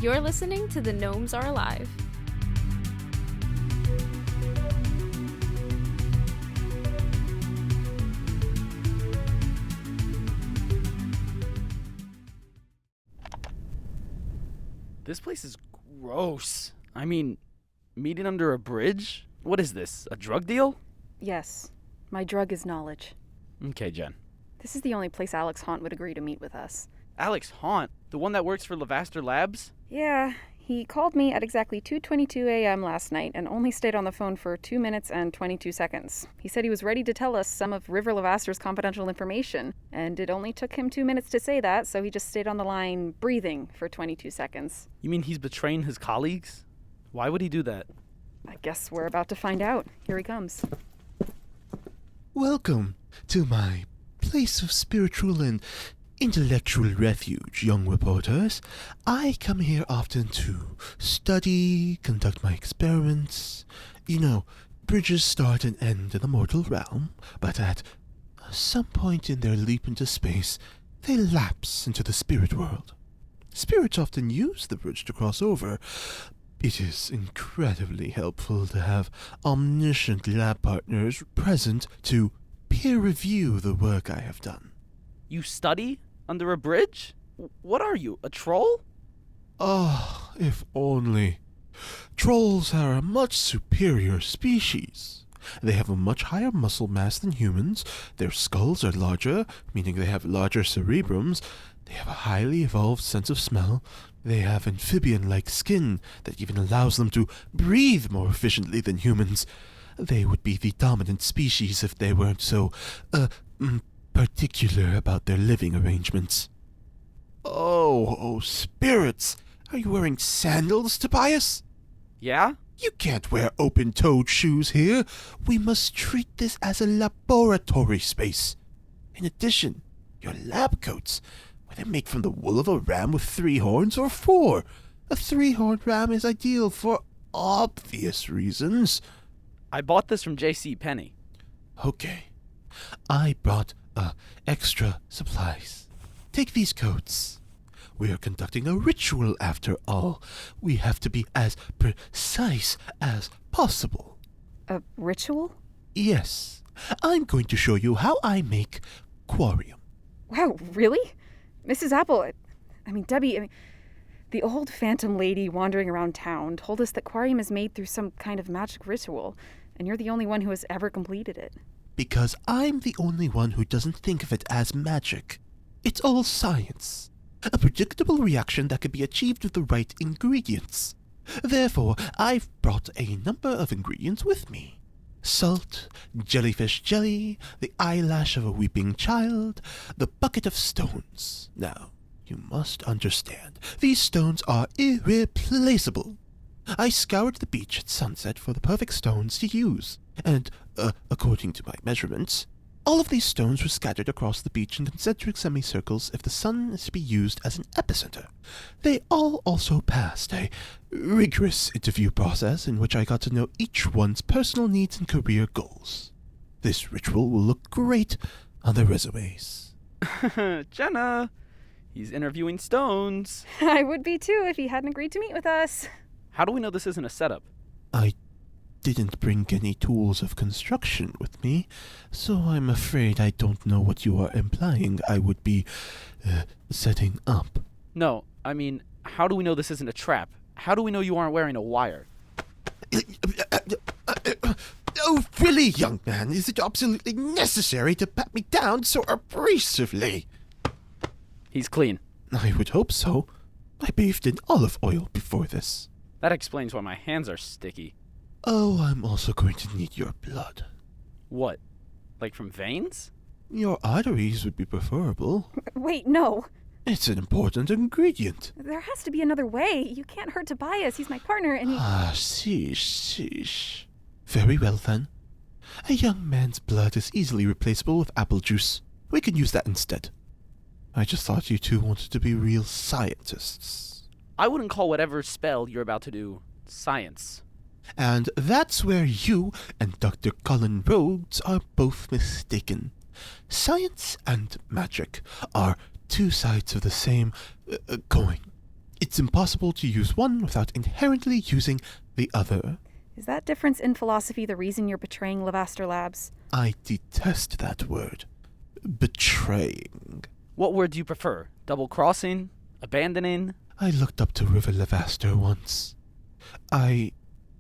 You're listening to The Gnomes Are Alive. This place is gross. I mean, meeting under a bridge? What is this, a drug deal? Yes. My drug is knowledge. Okay, Jen. This is the only place Alex Haunt would agree to meet with us. Alex Haunt? The one that works for Lavaster Labs? Yeah, he called me at exactly 2:22 a.m. last night and only stayed on the phone for 2 minutes and 22 seconds. He said he was ready to tell us some of River Lavaster's confidential information, and it only took him 2 minutes to say that, so he just stayed on the line breathing for 22 seconds. You mean he's betraying his colleagues? Why would he do that? I guess we're about to find out. Here he comes. Welcome to my place of spiritual and intellectual refuge, young reporters. I come here often to study, conduct my experiments. You know, bridges start and end in the mortal realm, but at some point in their leap into space, they lapse into the spirit world. Spirits often use the bridge to cross over. It is incredibly helpful to have omniscient lab partners present to peer review the work I have done. You study under a bridge? What are you, a troll? Ah, if only. Trolls are a much superior species. They have a much higher muscle mass than humans, their skulls are larger, meaning they have larger cerebrums, they have a highly evolved sense of smell, they have amphibian-like skin that even allows them to breathe more efficiently than humans. They would be the dominant species if they weren't so, particular about their living arrangements. Oh, spirits! Are you wearing sandals, Tobias? Yeah? You can't wear open-toed shoes here. We must treat this as a laboratory space. In addition, your lab coats, were they made from the wool of a ram with 3 horns or 4? A 3-horned ram is ideal for obvious reasons. I bought this from J.C. Penney. Okay. I brought extra supplies. Take these coats. We are conducting a ritual after all. We have to be as precise as possible. A ritual? Yes. I'm going to show you how I make Quarium. Wow, really? Mrs. Apple, Debbie, the old phantom lady wandering around town told us that Quarium is made through some kind of magic ritual, and you're the only one who has ever completed it. Because I'm the only one who doesn't think of it as magic. It's all science. A predictable reaction that can be achieved with the right ingredients. Therefore, I've brought a number of ingredients with me. Salt, jellyfish jelly, the eyelash of a weeping child, the bucket of stones. Now, you must understand, these stones are irreplaceable. I scoured the beach at sunset for the perfect stones to use, and, according to my measurements, all of these stones were scattered across the beach in concentric semicircles if the sun is to be used as an epicenter. They all also passed a rigorous interview process in which I got to know each one's personal needs and career goals. This ritual will look great on their resumes. Jenna! He's interviewing stones. I would be too if he hadn't agreed to meet with us. How do we know this isn't a setup? I didn't bring any tools of construction with me, so I'm afraid I don't know what you are implying I would be, setting up. No, I mean, how do we know this isn't a trap? How do we know you aren't wearing a wire? Oh, really, young man? Is it absolutely necessary to pat me down so abrasively? He's clean. I would hope so. I bathed in olive oil before this. That explains why my hands are sticky. Oh, I'm also going to need your blood. What? Like from veins? Your arteries would be preferable. Wait, no. It's an important ingredient. There has to be another way. You can't hurt Tobias. He's my partner, and he... Sheesh. Very well, then. A young man's blood is easily replaceable with apple juice. We can use that instead. I just thought you two wanted to be real scientists. I wouldn't call whatever spell you're about to do science. And that's where you and Dr. Colin Rhodes are both mistaken. Science and magic are 2 sides of the same coin. It's impossible to use one without inherently using the other. Is that difference in philosophy the reason you're betraying Lavaster Labs? I detest that word. Betraying. What word do you prefer? Double-crossing? Abandoning? I looked up to River Lavaster once. I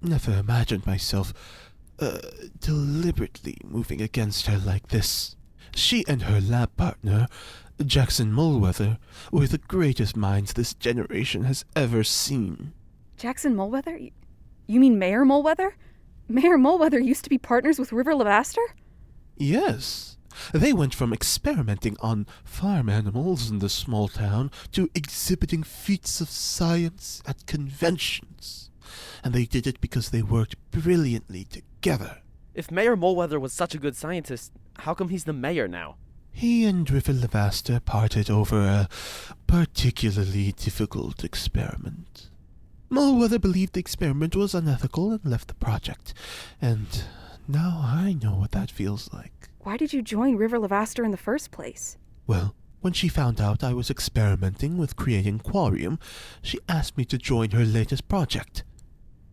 never imagined myself deliberately moving against her like this. She and her lab partner, Jackson Mulweather, were the greatest minds this generation has ever seen. Jackson Mulweather? You mean Mayor Mulweather? Mayor Mulweather used to be partners with River Lavaster? Yes. They went from experimenting on farm animals in the small town to exhibiting feats of science at conventions. And they did it because they worked brilliantly together. If Mayor Mulweather was such a good scientist, how come he's the mayor now? He and River Lavaster parted over a particularly difficult experiment. Mulweather believed the experiment was unethical and left the project. And now I know what that feels like. Why did you join River Lavaster in the first place? Well, when she found out I was experimenting with creating Quarium, she asked me to join her latest project.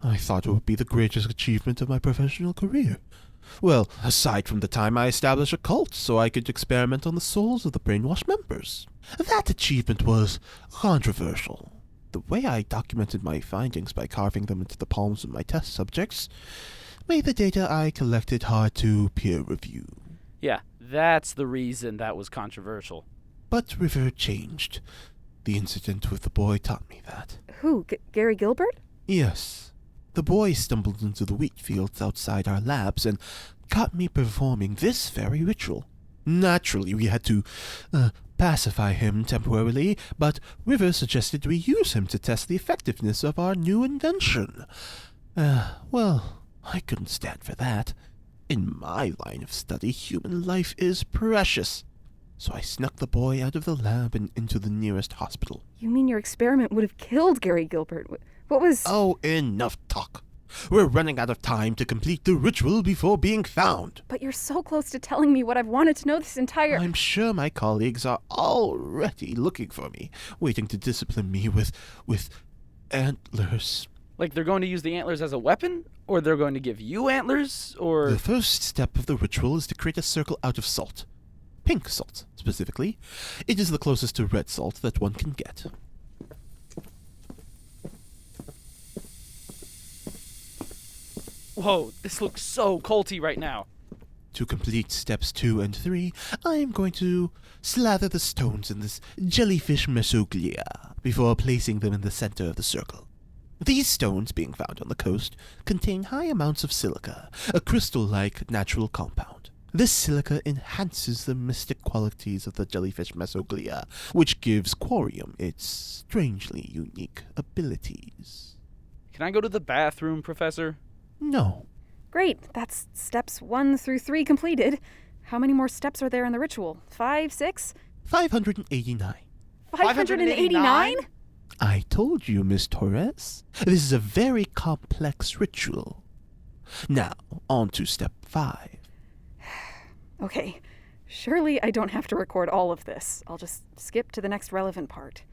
I thought it would be the greatest achievement of my professional career. Well, aside from the time I established a cult so I could experiment on the souls of the brainwashed members. That achievement was controversial. The way I documented my findings by carving them into the palms of my test subjects made the data I collected hard to peer review. Yeah, that's the reason that was controversial. But River changed. The incident with the boy taught me that. Who? Gary Gilbert? Yes. The boy stumbled into the wheat fields outside our labs and caught me performing this very ritual. Naturally, we had to pacify him temporarily, but River suggested we use him to test the effectiveness of our new invention. Well, I couldn't stand for that. In my line of study, human life is precious. So I snuck the boy out of the lab and into the nearest hospital. You mean your experiment would have killed Gary Gilbert? What was... Oh, enough talk. We're running out of time to complete the ritual before being found. But you're so close to telling me what I've wanted to know this entire... I'm sure my colleagues are already looking for me, waiting to discipline me with antlers. Like they're going to use the antlers as a weapon? Or they're going to give you antlers? Or... The first step of the ritual is to create a circle out of salt. Pink salt, specifically. It is the closest to red salt that one can get. Whoa, this looks so culty right now. To complete steps 2 and 3, I am going to slather the stones in this jellyfish mesoglea before placing them in the center of the circle. These stones, being found on the coast, contain high amounts of silica, a crystal-like natural compound. This silica enhances the mystic qualities of the jellyfish mesoglea, which gives Quarium its strangely unique abilities. Can I go to the bathroom, Professor? No. Great, that's steps 1 through 3 completed. How many more steps are there in the ritual? 5, 6? 589. 589? I told you, Miss Torres. This is a very complex ritual. Now, on to step 5. Okay, surely I don't have to record all of this. I'll just skip to the next relevant part.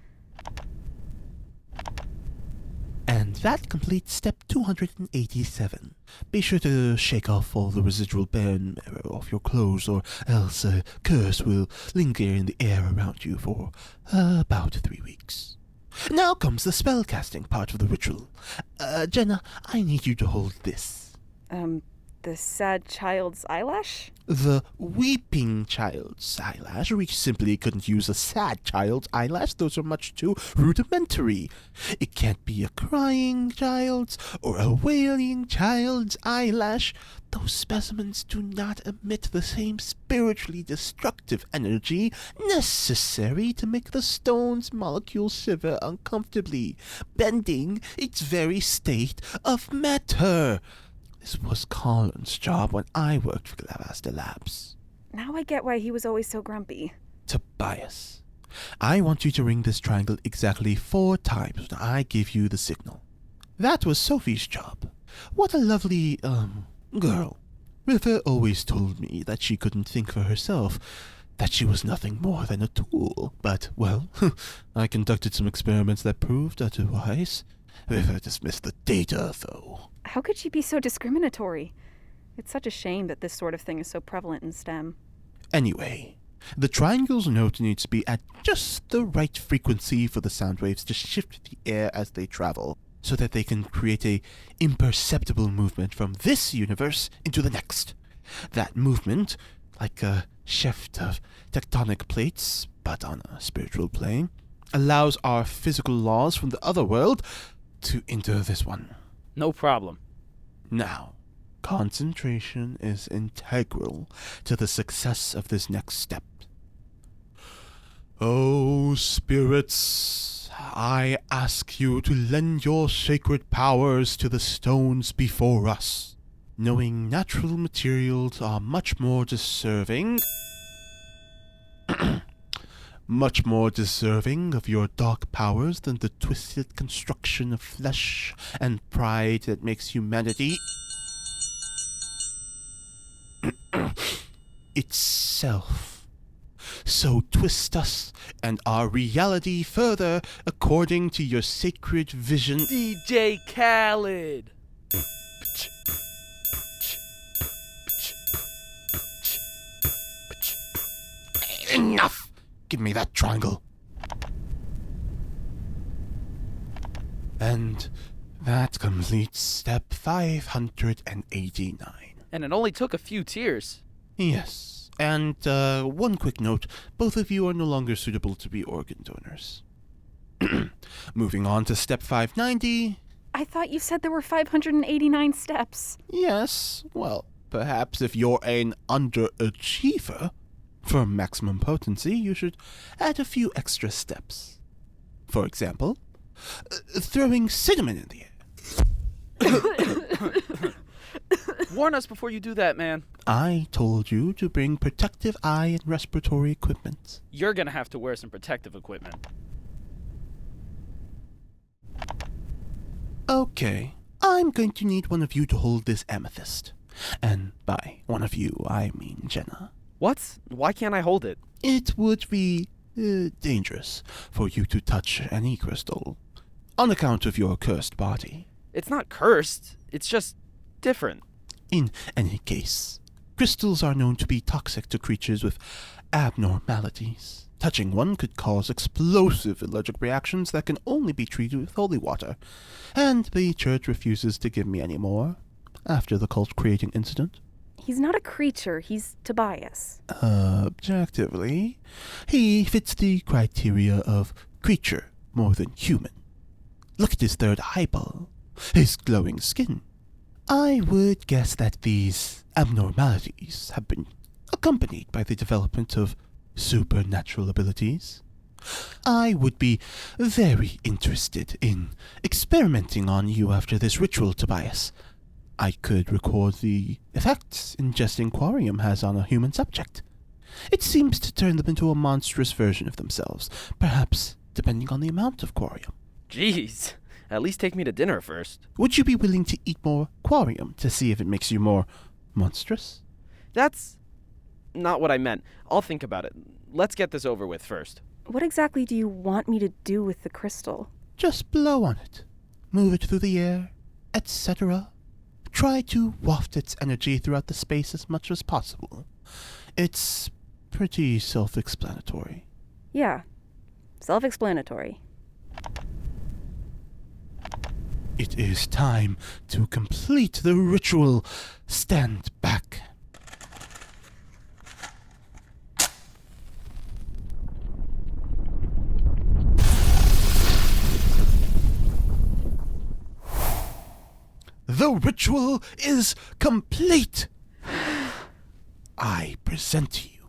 And that completes step 287. Be sure to shake off all the residual burn matter off your clothes, or else a curse will linger in the air around you for about 3 weeks. Now comes the spellcasting part of the ritual. Jenna, I need you to hold this. The sad child's eyelash? The weeping child's eyelash. We simply couldn't use a sad child's eyelash. Those are much too rudimentary. It can't be a crying child's or a wailing child's eyelash. Those specimens do not emit the same spiritually destructive energy necessary to make the stone's molecules shiver uncomfortably, bending its very state of matter. This was Colin's job when I worked for Lavaster Labs. Now I get why he was always so grumpy. Tobias, I want you to ring this triangle exactly 4 times when I give you the signal. That was Sophie's job. What a lovely, girl. River always told me that she couldn't think for herself. that she was nothing more than a tool. But, well, I conducted some experiments that proved otherwise. If I dismiss the data, though. How could she be so discriminatory? It's such a shame that this sort of thing is so prevalent in STEM. Anyway, the triangle's note needs to be at just the right frequency for the sound waves to shift the air as they travel, so that they can create a imperceptible movement from this universe into the next. That movement, like a shift of tectonic plates, but on a spiritual plane, allows our physical laws from the other world to enter this one. No problem. Now, concentration is integral to the success of this next step. Oh, spirits, I ask you to lend your sacred powers to the stones before us, knowing natural materials are much more deserving of your dark powers than the twisted construction of flesh and pride that makes humanity itself. So twist us and our reality further according to your sacred vision. DJ Khaled! Enough! Give me that triangle. And that completes step 589. And it only took a few tears. Yes, and one quick note, both of you are no longer suitable to be organ donors. Moving on to step 590. I thought you said there were 589 steps. Yes, well, perhaps if you're an underachiever, for maximum potency, you should add a few extra steps. For example, throwing cinnamon in the air. Warn us before you do that, man. I told you to bring protective eye and respiratory equipment. You're gonna have to wear some protective equipment. Okay, I'm going to need one of you to hold this amethyst. And by one of you, I mean Jenna. What? Why can't I hold it? It would be dangerous for you to touch any crystal, on account of your cursed body. It's not cursed. It's just different. In any case, crystals are known to be toxic to creatures with abnormalities. Touching one could cause explosive allergic reactions that can only be treated with holy water, and the church refuses to give me any more after the cult-creating incident. He's not a creature, he's Tobias. Objectively, he fits the criteria of creature more than human. Look at his third eyeball, his glowing skin. I would guess that these abnormalities have been accompanied by the development of supernatural abilities. I would be very interested in experimenting on you after this ritual, Tobias. I could record the effects ingesting Quarium has on a human subject. It seems to turn them into a monstrous version of themselves, perhaps depending on the amount of Quarium. Jeez. At least take me to dinner first. Would you be willing to eat more Quarium to see if it makes you more monstrous? That's not what I meant. I'll think about it. Let's get this over with first. What exactly do you want me to do with the crystal? Just blow on it. Move it through the air, etc. Try to waft its energy throughout the space as much as possible. It's pretty self-explanatory. Yeah, self-explanatory. It is time to complete the ritual. Stand back. The ritual is complete. I present to you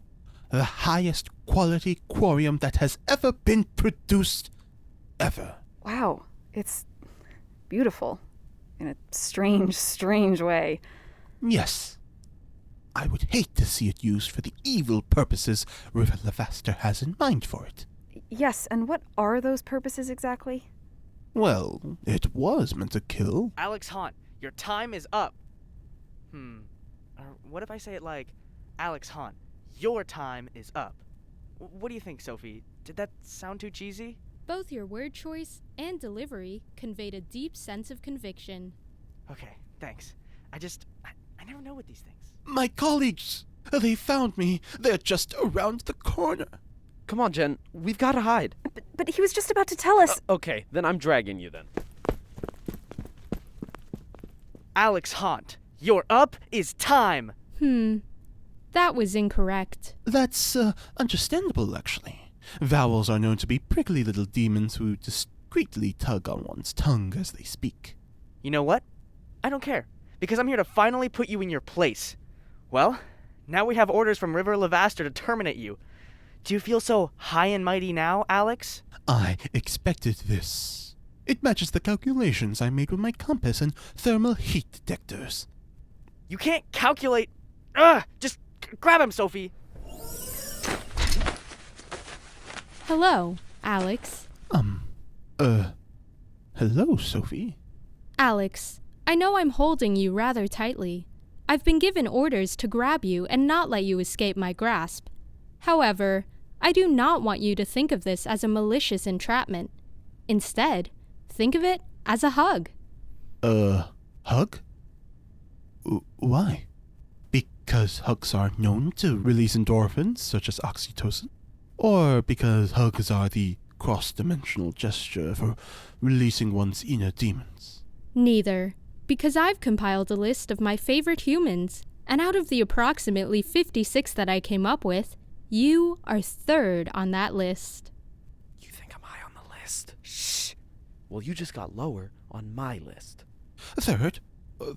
the highest quality Quarium that has ever been produced, ever. Wow, it's beautiful. In a strange, strange way. Yes. I would hate to see it used for the evil purposes River Lavaster has in mind for it. Yes, and what are those purposes exactly? Well, it was meant to kill. Alex Hunt, your time is up. Or what if I say it like, Alex Hunt, your time is up. What do you think, Sophie? Did that sound too cheesy? Both your word choice and delivery conveyed a deep sense of conviction. Okay, thanks. I never know with these things. My colleagues! They found me. They're just around the corner. Come on, Jen. We've got to hide. But he was just about to tell us. Okay, then I'm dragging you then. Alex Haunt, your up is time. That was incorrect. That's, understandable, actually. Vowels are known to be prickly little demons who discreetly tug on one's tongue as they speak. You know what? I don't care, because I'm here to finally put you in your place. Well, now we have orders from River Lavaster to terminate you. Do you feel so high and mighty now, Alex? I expected this. It matches the calculations I made with my compass and thermal heat detectors. You can't calculate... Just grab him, Sophie! Hello, Alex. Hello, Sophie. Alex, I know I'm holding you rather tightly. I've been given orders to grab you and not let you escape my grasp. However, I do not want you to think of this as a malicious entrapment. Instead, think of it as a hug. Hug? Why? Because hugs are known to release endorphins, such as oxytocin? Or because hugs are the cross-dimensional gesture for releasing one's inner demons? Neither, because I've compiled a list of my favorite humans, and out of the approximately 56 that I came up with, you are third on that list. You think I'm high on the list? Shh! Well, you just got lower on my list. Third?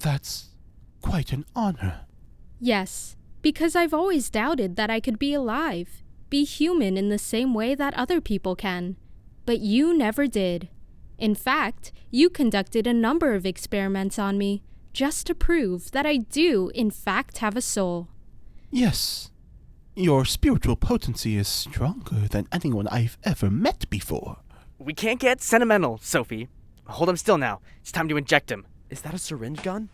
That's quite an honor. Yes, because I've always doubted that I could be alive, be human in the same way that other people can. But you never did. In fact, you conducted a number of experiments on me, just to prove that I do, in fact, have a soul. Yes. Your spiritual potency is stronger than anyone I've ever met before. We can't get sentimental, Sophie. Hold him still now. It's time to inject him. Is that a syringe gun?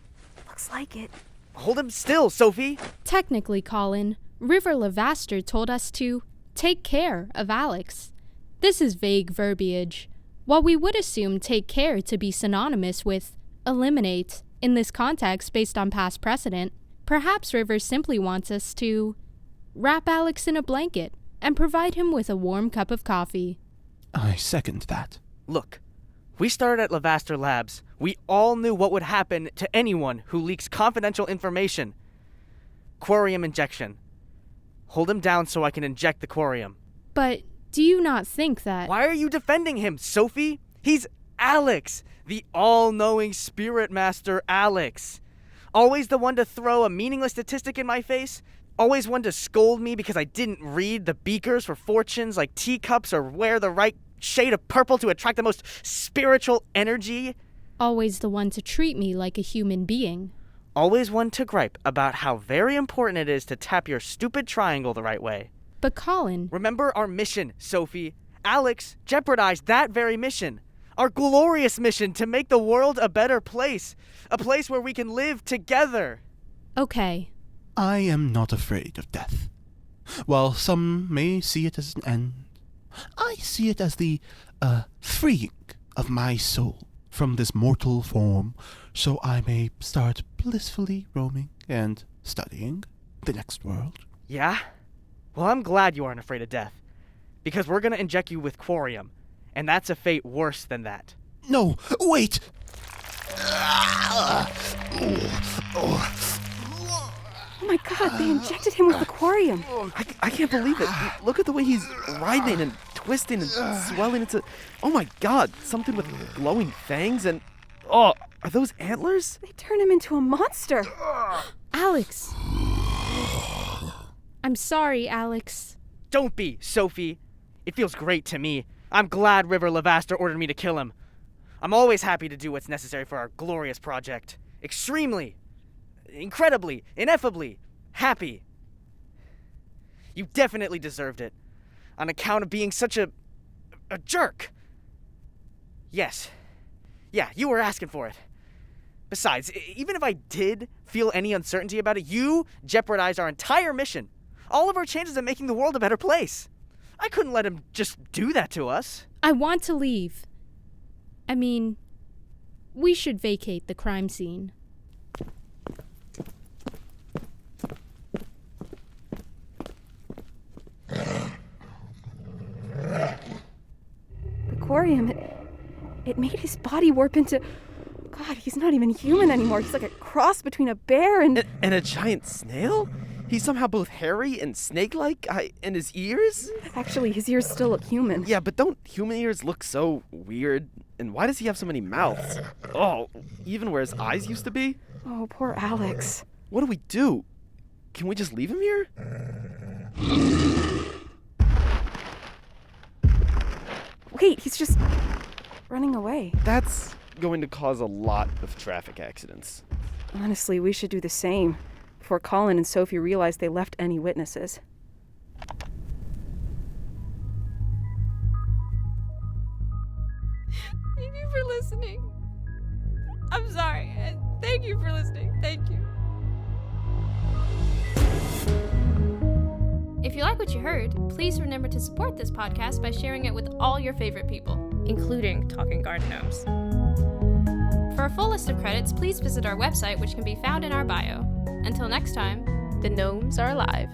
Looks like it. Hold him still, Sophie! Technically, Colin, River Lavaster told us to take care of Alex. This is vague verbiage. While we would assume take care to be synonymous with eliminate in this context based on past precedent, perhaps River simply wants us to wrap Alex in a blanket and provide him with a warm cup of coffee. I second that. Look, we started at Lavaster Labs. We all knew what would happen to anyone who leaks confidential information. Quarium injection. Hold him down so I can inject the Quarium. But do you not think that... Why are you defending him, Sophie? He's Alex, the all-knowing spirit master Alex. Always the one to throw a meaningless statistic in my face. Always one to scold me because I didn't read the beakers for fortunes like teacups or wear the right shade of purple to attract the most spiritual energy. Always the one to treat me like a human being. Always one to gripe about how very important it is to tap your stupid triangle the right way. But Colin... Remember our mission, Sophie. Alex jeopardized that very mission. Our glorious mission to make the world a better place. A place where we can live together. Okay. I am not afraid of death. While some may see it as an end, I see it as the, freeing of my soul from this mortal form, so I may start blissfully roaming and studying the next world. Yeah? Well, I'm glad you aren't afraid of death. Because we're gonna inject you with Quarium, and that's a fate worse than that. No, wait! Oh my god, they injected him with the Quarium. I can't believe it. Look at the way he's writhing and twisting and swelling into... Oh my god, something with glowing fangs and... Oh, are those antlers? They turned him into a monster. Alex! I'm sorry, Alex. Don't be, Sophie. It feels great to me. I'm glad River Lavaster ordered me to kill him. I'm always happy to do what's necessary for our glorious project. Extremely, incredibly, ineffably happy. You definitely deserved it. On account of being such a jerk. Yes. Yeah, you were asking for it. Besides, even if I did feel any uncertainty about it, you jeopardized our entire mission. all of our chances of making the world a better place. I couldn't let him just do that to us. I want to leave. I mean, we should vacate the crime scene. The Quarium, it made his body warp into... God, he's not even human anymore. He's like a cross between a bear and... And a giant snail? He's somehow both hairy and snake-like, and his ears? Actually, his ears still look human. Yeah, but don't human ears look so weird? And why does he have so many mouths? Oh, even where his eyes used to be? Oh, poor Alex. What do we do? Can we just leave him here? Wait, he's just running away. That's going to cause a lot of traffic accidents. Honestly, we should do the same before Colin and Sophie realize they left any witnesses. Thank you for listening. I'm sorry. Thank you for listening. Thank you. If you like what you heard, please remember to support this podcast by sharing it with all your favorite people, including Talking Garden Gnomes. For a full list of credits, please visit our website, which can be found in our bio. Until next time, the gnomes are alive.